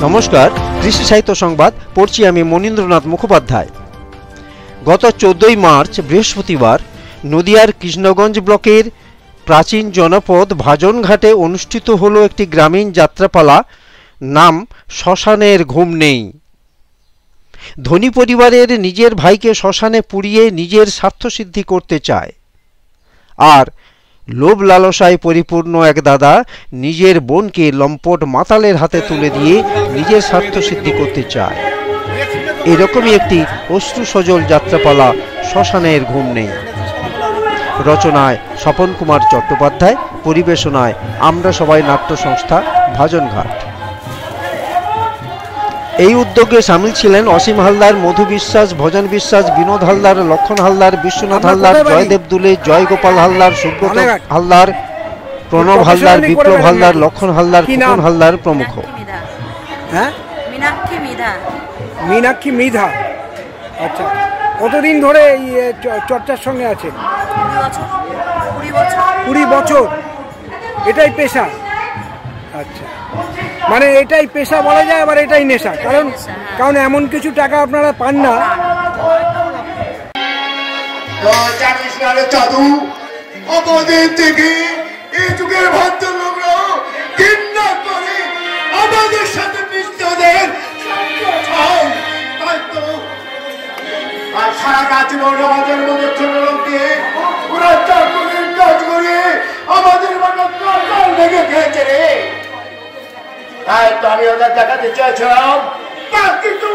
নমস্কার, কৃষি সাহিত্য সংবাদ পড়ছি আমি মনীন্দ্রনাথ মুখোপাধ্যায়। গত 14ই মার্চ বৃহস্পতিবার নদিয়ার কৃষ্ণগঞ্জ ব্লকের প্রাচীন জনপদ ভাজনঘাটে অনুষ্ঠিত হলো একটি গ্রামীণ যাত্রাপালা, নাম শ্মশানের ঘুম নেই। ধনী পরিবারের নিজের ভাইকে শ্মশানে পুড়িয়ে নিজের স্বার্থসিদ্ধি করতে চায়, আর লোভ লালসায় পরিপূর্ণ এক দাদা নিজের বোনকে লম্পট মাতালের হাতে তুলে দিয়ে নিজের স্বার্থসিদ্ধি করতে চায়। এরকমই একটি অশ্রু সজল যাত্রাপালা শ্মশানের ঘুম নেই। রচনায় স্বপন কুমার চট্টোপাধ্যায়, পরিবেশনায় আমরা সবাই নাট্য সংস্থা, ভাজনঘাট। এই উদ্যোগে সামিল ছিলেন অসীম হালদার, মধু বিশ্বাস, ভজন বিশ্বাস, বিনোদ হালদার, লক্ষণ হালদার, বিশ্বনাথ হালদার, জয়দেব দুলে, জয়গোপাল হালদার, সুব্রত হালদার, প্রণব হালদার, বিপ্লব হালদার, লক্ষণ হালদার, ফুকন হালদার প্রমুখ। মীনাক্ষী মৃধা। আচ্ছা, কতদিন ধরে এই চর্চার সঙ্গে আছে? 20 বছর। এটাই পেশা? আচ্ছা, মানে এটাই পেশা বলা যায়, আবার এটাই নেশা, কারণ এমন কিছু টাকা আপনারা পান না। জাদু আমাদের থেকে এই যুগের ভদ্রলোকরা ঘৃণা করে আমাদের সাথে মিশতেদের আর সারা কাজ আমাদের মতো ছোট লোক দিয়ে ওরা চাকরির কাজ করে আমাদের মতো লেগে খেয়েছে রে। তাই তো আমি ওদের দেখাতে চাইছিলাম কিছু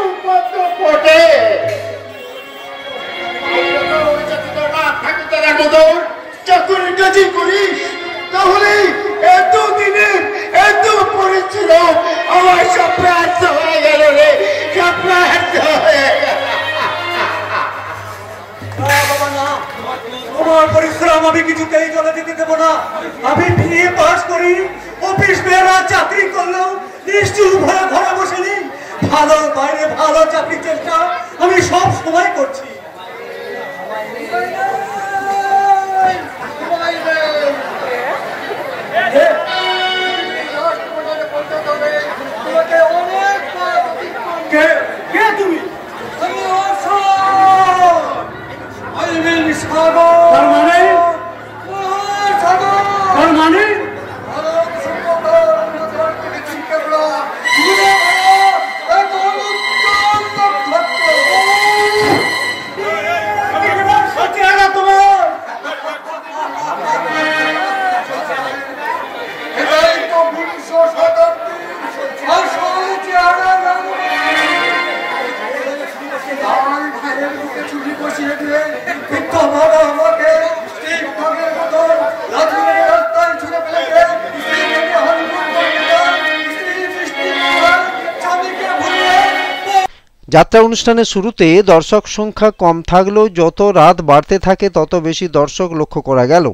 পটে চাকরির কাজই করিস, তাহলে এতদিনে এত পরিশ্রম আমার সব ব্যর্থ হয়ে গেল রে, সব ব্যর্থ হয়ে গেল। তোমার পরিশ্রম আমি কিছুতেই চলে দিতে দেবো না। আমি বিএ পাস করি, অফিস মেয়েরা চাকরি করলেও নিশ্চুপ ভরে ঘরে বসে নেই। ভালো বাইরে ভালো চাকরির চেষ্টা আমি সব সময় করছি। তুমি যাত্রা অনুষ্ঠানের শুরুতে দর্শক সংখ্যা কম থাকলেও যত রাত বাড়তে থাকে তত বেশি দর্শক লক্ষ্য করা গেল।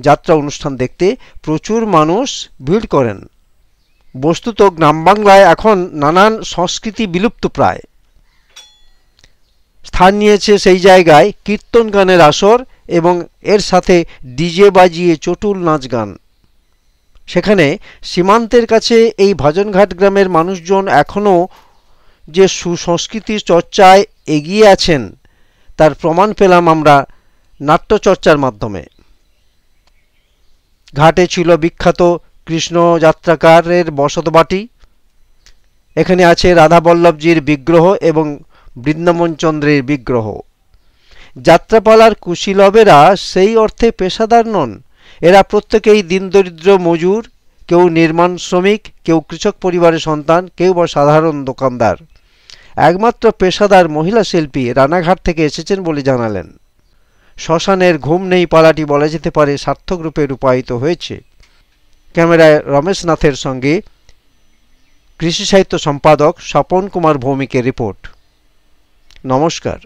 যাত্রা অনুষ্ঠান দেখতে প্রচুর মানুষ ভিড় করেন। বস্তুত গ্রাম বাংলায় এখন নানান সংস্কৃতি বিলুপ্ত প্রায়। স্থান নিয়েছে সেই জায়গায় কীর্তন গানের আসর এবং এর সাথে ডিজে বাজিয়ে চটুল নাচ গান। সেখানে সীমান্তের কাছে এই ভাজনঘাট গ্রামের মানুষজন এখনও যে সুসংস্কৃতির চর্চায় এগিয়ে আছেন তার প্রমাণ পেলাম আমরা নাট্যচর্চার মাধ্যমে। ঘাটে ছিল বিখ্যাত কৃষ্ণ যাত্রাকারের বসতবাটি। এখানে আছে রাধাবল্লভজির বিগ্রহ এবং বৃন্দাবন চন্দ্রের বিগ্রহ। যাত্রাপালার কুশীলবেরা সেই অর্থে পেশাদার নন। এরা প্রত্যেকেই দিনদরিদ্র মজুর, কেউ নির্মাণ শ্রমিক, কেউ কৃষক পরিবারের সন্তান, কেউ বা সাধারণ দোকানদার। একমাত্র পেশাদার মহিলা শিল্পী রানাঘাট থেকে এসেছেন বলে জানালেন। শ্মশানের ঘুম নেই পালাটি বলা যেতে পারে সার্থক রূপে রূপায়িত হয়েছে। ক্যামেরায় রমেশ নাথের সঙ্গে কৃষি সাহিত্য সম্পাদক স্বপন কুমার ভৌমিকের রিপোর্ট। নমস্কার।